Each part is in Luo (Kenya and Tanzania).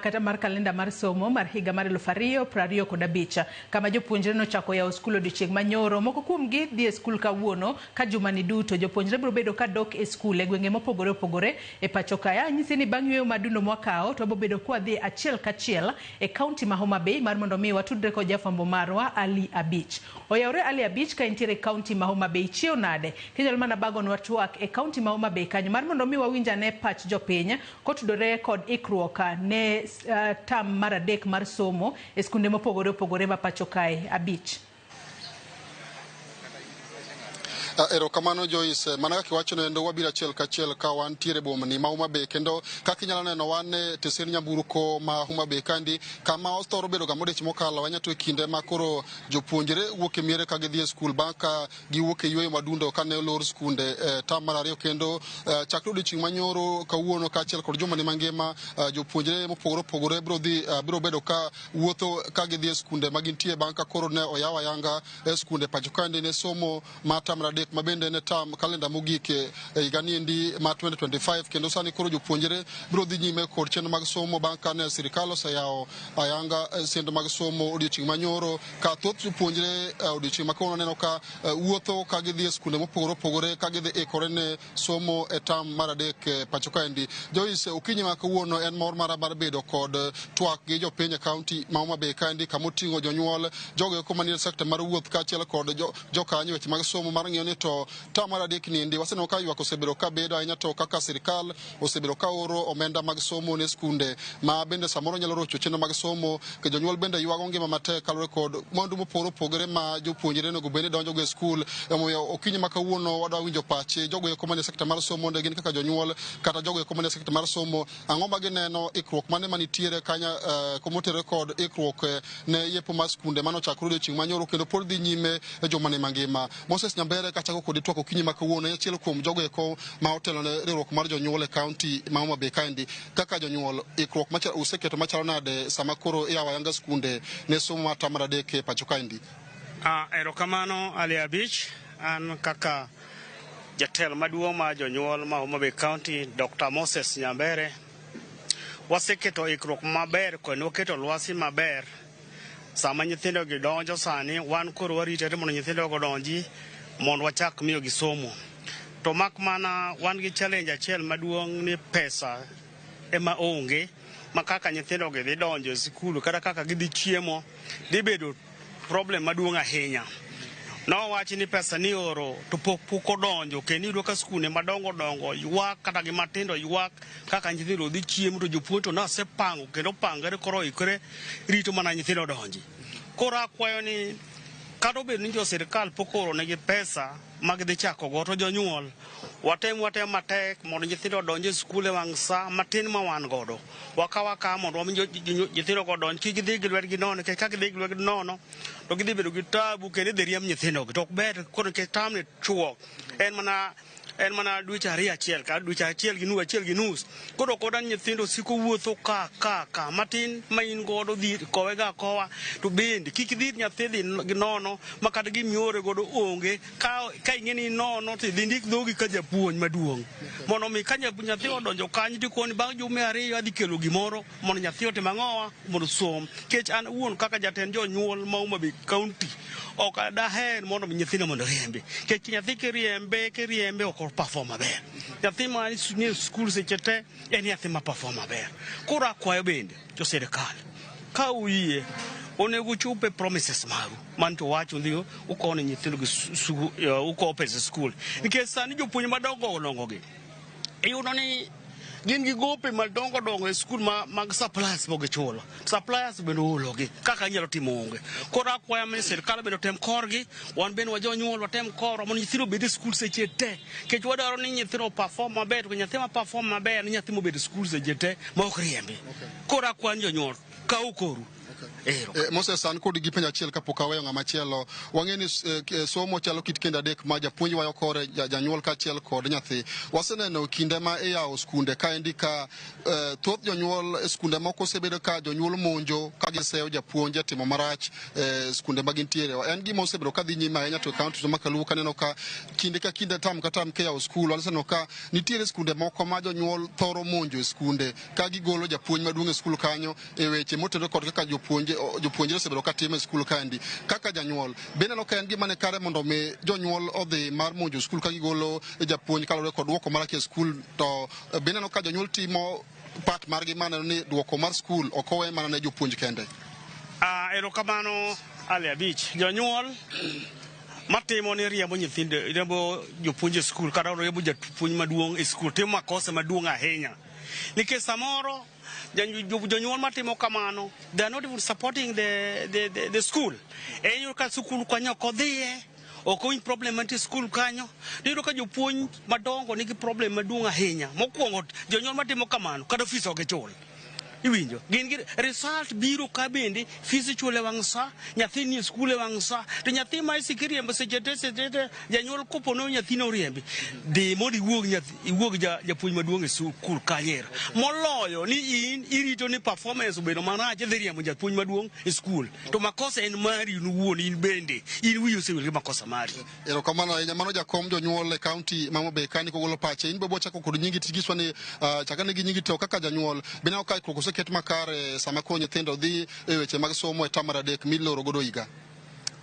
kata mar kalenda mar somo mar higa mar 2025 kama jopuonjre nochako yawo skul odiochieng' manyoro. Moko kuomgi dhi e skul kawuono ka jumani duto jopuonjre biro bedo ka dok e skul e gwenge mopogore opogore e pacho kae. Anyisi ni bang' yweyo madundo mwakao to wabo bedo kwa dhi achiel kachiel e kaunti ma Homa Bay mar mondo mi watudre kod jafwambo marwa Ali Abich. Oyawre Ali Abich ka intiere kaunti ma Homa Bay chiew nade kinyalo mana bagonwa twak e kaunti ma Homa Bay kanyo mar mondo mi wawinja ne pach jopiny kotudore kod ikruok ne tam mar adek mar somo e skunde mopogore opogore ma pacho kae. Abich. Erokamano Joyce, mana kaka iwacho nendo wabiro achiel kachiel ka wantiere bomni ma Homa Bay kendo kaka inyalo neno wan e tesend nyamburko ma Homa Bay kandi kama osthoro bedo ga modech mokalo wanyato e kinde ma koro jopuonjre wuok e miere ka gidhi e skul bang' ka giwuok e yweyo madundo ka ne olor skunde tam mar ariyo kendo chakre odiochieng' manyoro kawuono kaachiel kod juma ni mangima jopuonjre mopogore opogore biro bedo ka wuotho ka gidhi e skunde ma gintie bang' ka koro ne oyaw ayanga e skunde pacho kandi ne somo ma tam mar adek mabende ne tam kalenda mogik e higani endi ma 2025 kendo sani koro jopuonjre biro dhi nyime kod chenro mag somo bang' ka ne sirikal oseyawo ayanga sendo mag somo odiochieng' manyoro ka thoth jopuonjre odiochieng' makoro neno ka wuotho ka gidhi e skunde mopogore opogore ka gidhi ikore ne somo e tam mar adek e pacho kaendi. Joyce, okinyi ma kawuono en mor mara mar bedo kod twak gi jopiny e kaunti ma Homa Bay kaendi kama oting'o jonyuol jogo eko manie sekta mar wuoth kaachiel kod jokanyo weche mag somo mar ng'iyo ni to tam mar adek ni endi waseneno ka ywak osebedo ka bedo ahinya to kaka sirikal osebedo ka oro omenda mag somo ne skunde ma bende samoro nyalo rocho chenro mag somo ke jonyuol bende ywago ngima matek kalore kod mwandu mopogore opogore ma jopuonjre nego bende donjo go e skul. Emomiyo okinyi ma kawuono wadwa winjo pache jogo eko manie sekta mar somo ne gin kaka jonyuol kata jogo eko manie sekta mar somo ang'o ma gineno ikruok mane manitiere kanya komotere kod ikruok ne yepo mar skunde manochakore odiochieng' manyoro kendo pod dhi nyime e juma ni mangima. Moses Nyambere kachako kod twak okinyi ma kawuono achiel kuom jogo eko ma otelo ne riwruok mar jonyuol e kaunti ma Homa Bay kaendi kaka jonyuol ikruok useketo machalo nade sama koro iyawo ayanga skunde ne somo ma tam mar adek e pacho kaendi. Erokamano Ali Abich, an kaka jatelo maduong' ma jonyuol ma Homa Bay County Dr. Moses Nyambere waseketo ikruok maber kendo waketo lwasi maber sama nyithindo gidonjo sani wan koro waritore mondo nyithindo godonji mondo wachak miyo gi somo. To mak mana wan gi challenge achiel maduong' ni pesa ema onge ma kaka nyithindo gi dhi donjo e skul kata kaka gidhi chiemo dhi bedo problem maduong' ahinya. No wachi ni pesa ni oro to pok odonjo kendo iyudo ka skunde madongo dongo ywak kata gi matindo ywak kaka nyithindo dhi chiemo to jopuonj to nosepango kendo pangore koro ikore rito mana nyithindo donji. Koro akwayo ni kata obedo ni jo sirikal pok oro negi pesa mag dhi chako go to jonyuol watem matek mondo nyithindo donjo e skul e wang' sa matin ma wan godo waka mondo nyithindo godonj kik gidhi gi lwetgi nono kech ka gidhi gi lwetgi nono to gidhi bedo gi tabu kendo idhi riemb nyithindo to ok ber koro nikech tam ni chuo en mana dweche ariyo achiel ka dweche achiel gi nus koro koda nyithindo siko wuotho ka matin ma in godo dhi kowe ga kowa to bende kik idhi nyathi dhi gi nono ma kata gimiore godo onge ka ing'eni nono to dhi ndik dhogi ka japuonj maduong' mondo mi ka nyathi odonjo kanyo to koni bang' jumbe ariyo adhi kelo gimoro mondo nyathi otim ang'owa mondo som. Kech an wuon kaka jatend jonyuol ma Homa Bay County ok daher mondo nyithindo mondo riembe kech nyathi kiriembe ok perform maber. Nyathi ma ni skul seche te en nyathi ma perform maber. Koro akwayo bende jo sirikal ka uyie onego chupe promises maru man to wacho ndio uko ne nyithindo uko pesa skul nikech sani jopuonj madongo gi iyudo ni gin gi gope madongo e skul mag supplies boge chulo suppliers bende ologi kaka nyalo timo onge. Koro akwayo ni sirikal bende tem korgi wan bende wa jonyuol watem koro mondo nyithindo bed e skul seche te kech wadwaro ni nyithindo perform maber to nyathi ma perform maber ni nyathi mo bed e skul seche te ma ok riembi. Koro akwayo jonyuol ka ukoru Moses san kod gi penjo achiel kapok aweyo ng'ama chielo wang'eni somo chalo kit kinde adek ma japuonj wayo kore janyuol kaachiel kod nyathi. Waseneno kinde ma iyawo skunde kaendi ka thoth jonyuol e skunde moko osebedo ka jonyuol monjo ka giseyo japuonj timo marach skunde ma gintiere. En gima osebedo ka dhi nyime ahinya to kaunti ma Kaluo kaneno ka kinde ka kinde tam ka tam kiyawo skul waseneno ka nitiere skunde moko ma jonyuol thoro monjo e skunde ka gigolo japuonj maduong' e skul kanyo e weche motenore kod kaka jopuonjre osebedo ka timo e skul kandi. Kaka janyuol bende no ka en gima ne kare mondo mi jonyuol odhi mar monjo skul ka gigolo japuonj kalore kod duoko marach e skul, to bende no ka jonyuol timo part margi maneno ni duoko mar skul ok owe mana ne jopuonj kende. Erokamano Ali Abich. Jonyuol matimo ni riembo nyithindo, riembo jopuonj e skul kata riembo japuonj maduong' e skul timo makosa maduong' ahinya. Nikech samoro jonyuol matimo kamano, they are not even supporting the school. Eyo ka skul kanyo ok odhiye, ok owinj problem mantie skul kanyo. Iyudo ka jopuonj madongo nigi problem maduong' ahinya. Mokwongo jonyuol matimo kamano kata fees ok gichul. Iwinjo gin gi result biro ka bende fees ichule wang' sa, nyathi ni skul e wang' sa, to nyathi ma isikiriembo seche te janyuol kopono nyathi no riembi de modi iwuog japuonj maduong' e skul kanyera moloyo ni in irito ni performance obedo marach dhi riembo japuonj maduong' e skul, to makosa en mari iwuon, in bende in wiyi osewil gi makosa mari. Erokamano ahinya. Mano jakom jonyuol e kaunti ma Homa Bay kani kogolo pache. In bebo chako kod nyingi tigiswa ni chakane gi nyingi to kaka janyuol bina ka ket makare sama ko nyithindo dhi e weche mag somo e tamar adek miloro godo higa.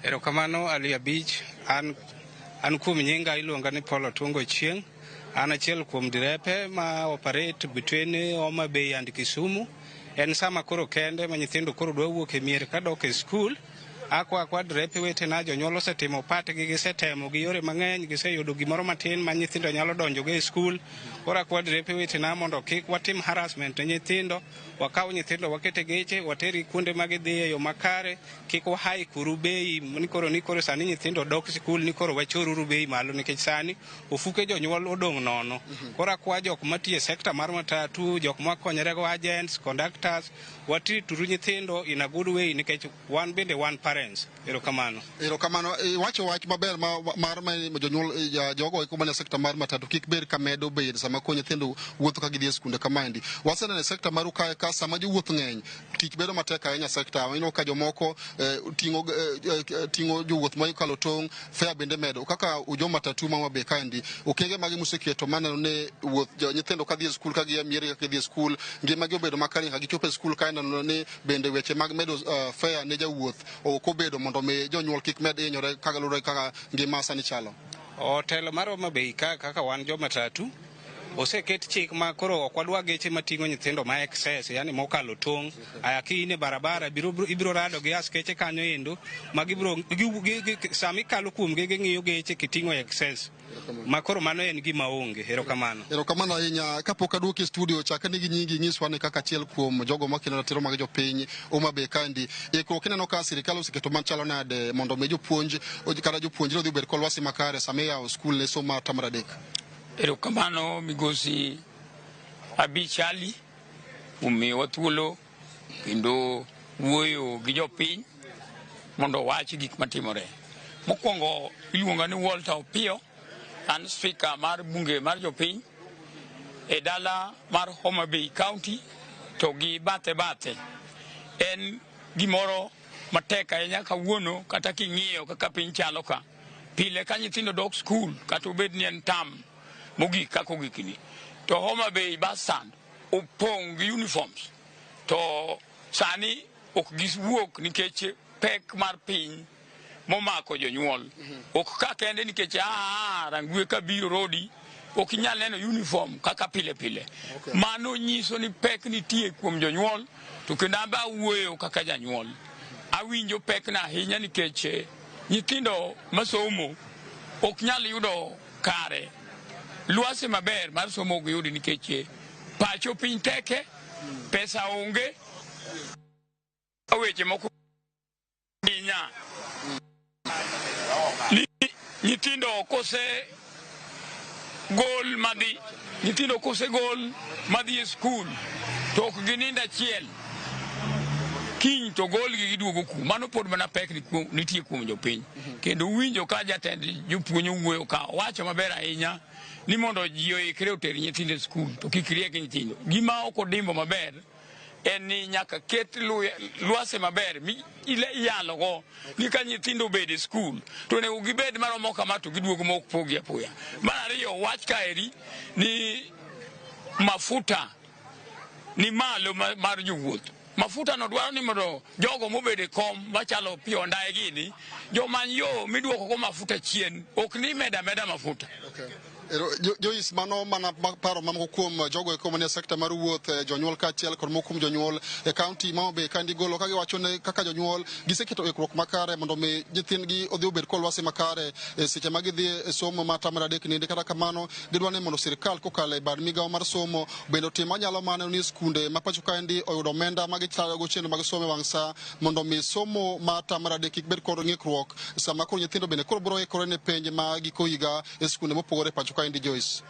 Erokamano Ali Abich. An kuom nyinga iluonga ni Paul Otungo Chieng'. An achiel kuom direpe ma operate between Homa Bay and Kisumu. En sama koro kende ma nyithindo koro dwa wuok e mier ka dok e skul. Akwa direpe wetena jonyuol osetimo patgi, gisetemo gi yore mang'eny, giseyudo gimoro matin ma nyithindo nyalo donjo go e skul. Koro akwa direpe wetena mondo kik watim harassment ne nyithindo, wakaw nyithindo wakete geche, wateri kuonde ma gidhiye yo makare, kik wahai kuru bei ni koro sani nyithindo dok skul ni koro wachoruru bei malo, nikech sani ofuke jonyuol odong' nono. Koro akwa jok matiyo e sekta mar matatu, jok makonyore go agents, conductors, watrituru nyithindo in a good way nikech wan bende wan parents. Erokamano. Wacho wach maber mar jonyuol jogo iko mane sekta mar matatu kik ber ka medo bei sama ko nyithindo wuotho ka gidhi e skunde kamaendi. Waseneno e sekta mar ka sama jowuoth ng'eny tich bedo matek ahinya sekta. Ineno ka jomoko ting'o jowuoth ma ikalo tong', fare bende medo. Kaka ujo matatu ma Homa Bay kaendi okenge magi moseketo maneno ne wuoth nyithindo ka dhi e skul ka gi miere ka dhi e skul ngima gi obedo makare ka gichopo e skul kaendi ne bende weche mag medo fare ne jawuoth ok obedo mondo mi jonyuol kik med hinyore ka galure kaka ngima sani chalo. Otelo mar Homa Bay kaka wan jo matatu oseket chik ma koro ok wadwa geche mating'o nyithindo ma excess, yani mokalo tong'. Ayakine barabara ibiro rado gi askeche kanyo endo ma sami kalo kuom ging'iyo geche kiting'o excess. Makoro mano en gima onge. Erokamano. Erokamano ahinya. Kapok aduoke studio chakane gi nyingi nyiswa ni kaka achiel kuom jogo makelo ratiro mag jopiny Homa Bay kandi. Ikruok ineno ka sirikal oseketo machalo nade mondo mi jopuonj kata jopuonjre odhi obed kod lwasi makare sama iyawo skul ne somo mar tamar adek. Erokamano migosi Abich Ali umiwa thuolo kendo wuoyo gi jopiny mondo wach gik matimore. Mokwongo iluonga ni Walter Opiyo, an speaker mar bunge mar jopiny e dala mar Homa Bay County to gi bathe. En gimoro matek ahinya kawuono kata king'iyo kaka piny chalo ka. Pile ka nyithindo dok skul kata obed ni en tam mogik kako gikni to Homa Bay bus stand opong' gi uniforms to sani ok giswuok nikech pek mar piny momako jonyuol. Ok ka kende nikech rangwe ka biro rodi ok inyal neno uniform kaka pile. Mano nyiso ni pek nitie kuom jonyuol, to kendo amba wuoyo kaka janyuol. Awinjo pek na ahinya nikech nyithindo masomo ok nyal yudo kare lwasi maber mar somo ok yudi nikech pacho piny teke, pesa onge, weche moko hinya. Nyithindo kose gol madhi e skul to ok ginind achiel kiny to golgi giduogo kum mano pod mana pek nitie kuom jopiny kendo winjo ka jatend jopuonj wuoyo ka wacho maber ahinya ni mondo ji oikre oter nyithindo e skul to kik riek nyithindo. Gima ok odimbo maber en ni nyaka ket lwase maber iyalogo ni ka nyithindo obede skul to onego gibed maromo kama to giduogo mok pogi apoya. Mar ariyo, wach kaeri ni mafuta ni malo mar jowuoth. Mafuta no dwaro ni mondo jogo mobede kom machalo pio ndaye gini jomany yo miduoko go mafuta chien ok ni meda mafuta. Joyce mano mana paro mamoko kuom jogo eko manie sekta mar wuoth jonyuol kaachiel kod moko kuom jonyuol e kaunti ma Homabay kandi golo ka giwacho ne kaka jonyuol giseketo ikruok makare mondo mi nyithindgi odhi obed kod lwasi makare seche ma gidhi e somo ma tamar adek ninde. Kata kamano gidwa ni mondo sirikal kokalo e bad migawo mar somo bende otim manyalo mane ni skunde ma pacho kaendi oyudo omenda ma gichalogo chenro mag somo e wang' sa mondo mi somo ma tamar adek kik bed kod ng'ikruok sama koro nyithindo bende koro biro ikore ne penj ma giko higa e skunde mopogore pacho kaendi. Joyce.